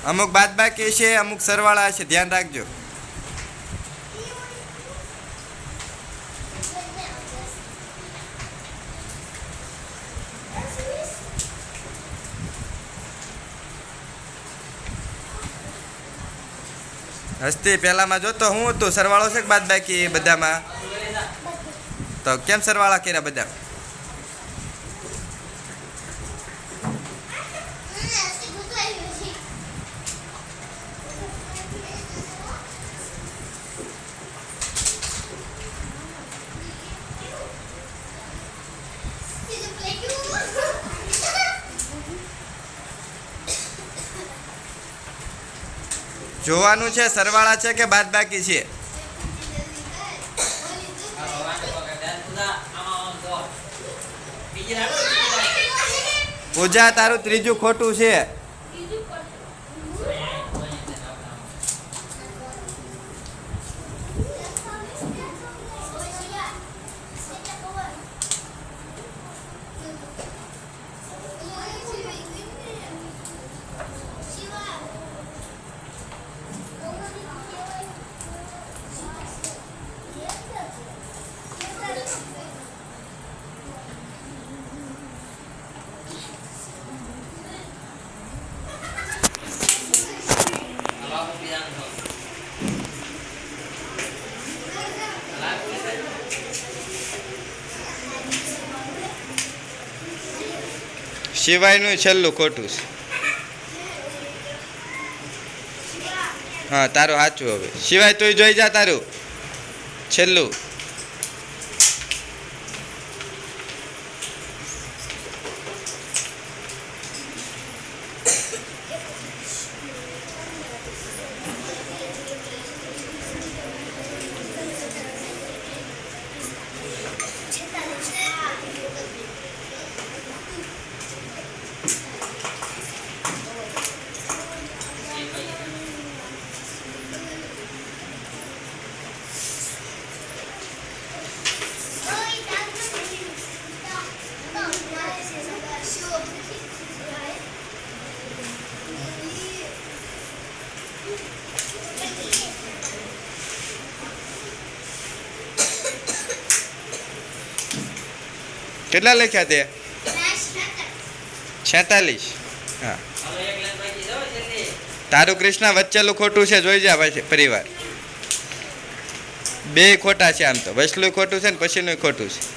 અમુક બાદ બાકી છે, અમુક સરવાળા છે, ધ્યાન રાખજો. હસ્તી પહેલામાં જોતો હું હતું સરવાળો છે કે બાદ બાકી બધામાં? તો કેમ સરવાળા કર્યા બધા? જોવાનું છે સરવાળા છે કે બાદ બાકી છે. પૂજા તારું ત્રીજું ખોટું છે. સિવાયનું છેલ્લું ખોટું છે. હા તારું સાચું. હવે સિવાય તું જોઈ જા તારું છેલ્લું. કેટલા લખ્યા તે? 46. હા તારું કૃષ્ણ વચ્ચેલું ખોટું છે, જોઈ જા ભાઈ પરિવાર. બે ખોટા છે આમ તો, વચલું ખોટું છે ને પછીનું ખોટું છે.